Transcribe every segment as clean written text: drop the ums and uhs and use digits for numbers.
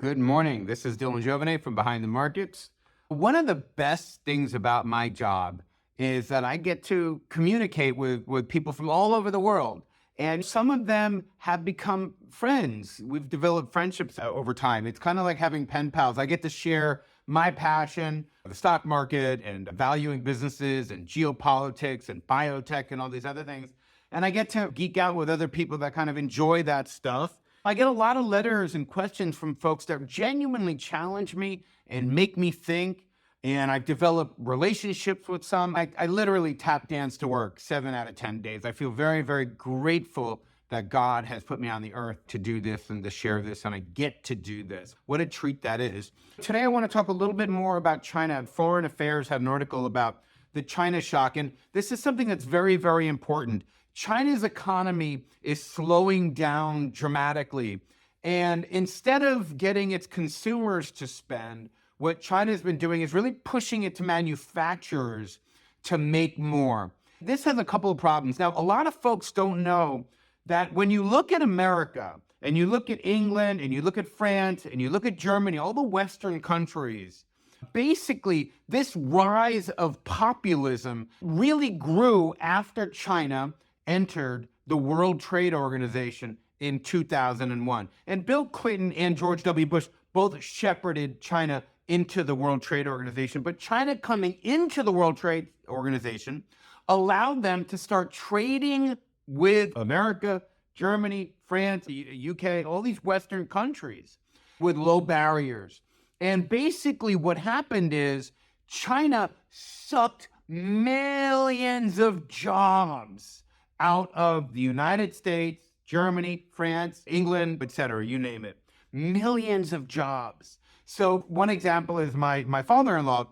Good morning. This is Dylan Jovine from Behind the Markets. One of the best things about my job is that I get to communicate with people from all over the world. And some of them have become friends. We've developed friendships over time. It's kind of like having pen pals. I get to share my passion, the stock market and valuing businesses and geopolitics and biotech and all these other things. And I get to geek out with other people that kind of enjoy that stuff. I get a lot of letters and questions from folks that genuinely challenge me and make me think. And I've developed relationships with some. I literally tap dance to work 7 out of 10 days. I feel very, very grateful that God has put me on the earth to do this and to share this, and I get to do this. What a treat that is. Today, I want to talk a little bit more about China. Foreign Affairs had an article about the China shock, and this is something that's very, very important. China's economy is slowing down dramatically. And instead of getting its consumers to spend, what China's been doing is really pushing it to manufacturers to make more. This has a couple of problems. Now, a lot of folks don't know that when you look at America and you look at England and you look at France and you look at Germany, all the Western countries, basically this rise of populism really grew after China entered the World Trade Organization in 2001. And Bill Clinton and George W. Bush both shepherded China into the World Trade Organization. But China coming into the World Trade Organization allowed them to start trading with America, Germany, France, the UK, all these Western countries with low barriers. And basically what happened is China sucked millions of jobs out of the United States, Germany, France, England, etc., you name it. Millions of jobs. So one example is my father-in-law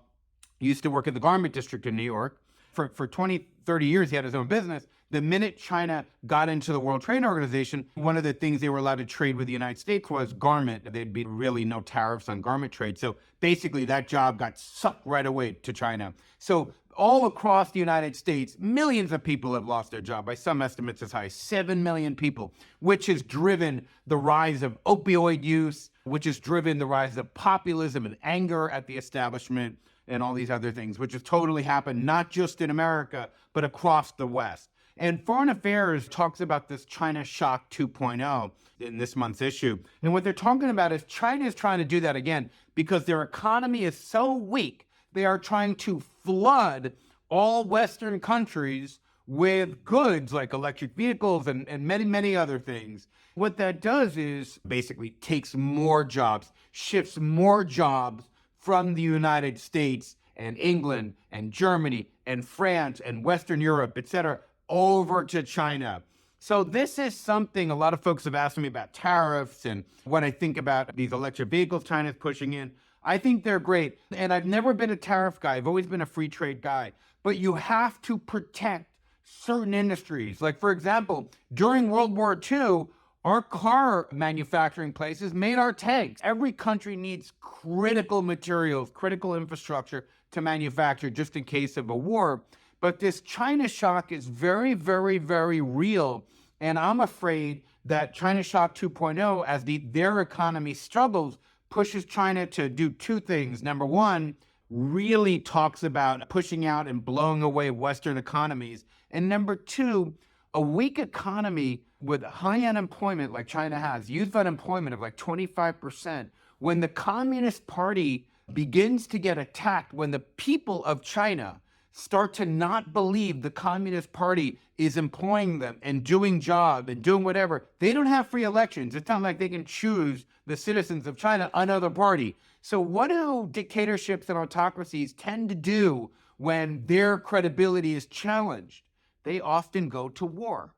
used to work at the garment district in New York. For 20, 30 years, he had his own business. The minute China got into the World Trade Organization, one of the things they were allowed to trade with the United States was garment. There'd be really no tariffs on garment trade. So basically that job got sucked right away to China. So all across the United States, millions of people have lost their job, by some estimates as high as 7 million people, which has driven the rise of opioid use, which has driven the rise of populism and anger at the establishment and all these other things, which has totally happened, not just in America, but across the West. And Foreign Affairs talks about this China Shock 2.0 in this month's issue. And what they're talking about is China is trying to do that again because their economy is so weak. They are trying to flood all Western countries with goods like electric vehicles and many, many other things. What that does is basically takes more jobs, shifts more jobs from the United States and England and Germany and France and Western Europe, etc., over to China. So this is something a lot of folks have asked me about tariffs and what I think about these electric vehicles China's pushing in. I think they're great. And I've never been a tariff guy. I've always been a free trade guy. But you have to protect certain industries. Like, for example, during World War II, our car manufacturing places made our tanks. Every country needs critical materials, critical infrastructure to manufacture just in case of a war. But this China shock is very, very, very real. And I'm afraid that China Shock 2.0, as their economy struggles, pushes China to do two things. Number one, really talks about pushing out and blowing away Western economies. And number two, a weak economy with high unemployment like China has, youth unemployment of like 25%, when the Communist Party begins to get attacked, when the people of China start to not believe the Communist Party is employing them and doing job and doing whatever, they don't have free elections. It's not like they can choose the citizens of China, another party. So what do dictatorships and autocracies tend to do when their credibility is challenged? They often go to war.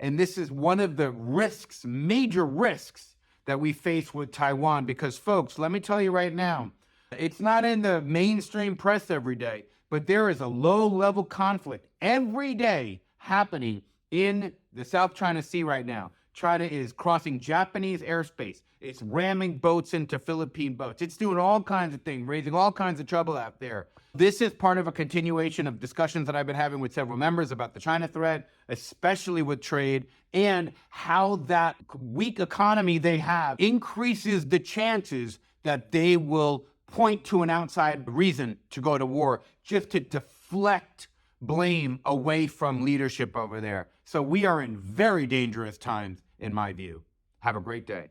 And this is one of the risks, major risks, that we face with Taiwan. Because folks, let me tell you right now, it's not in the mainstream press every day, but there is a low-level conflict every day happening in the South China Sea right now. China is crossing Japanese airspace. It's ramming boats into Philippine boats. It's doing all kinds of things, raising all kinds of trouble out there. This is part of a continuation of discussions that I've been having with several members about the China threat, especially with trade, and how that weak economy they have increases the chances that they will point to an outside reason to go to war, just to deflect blame away from leadership over there. So we are in very dangerous times, in my view. Have a great day.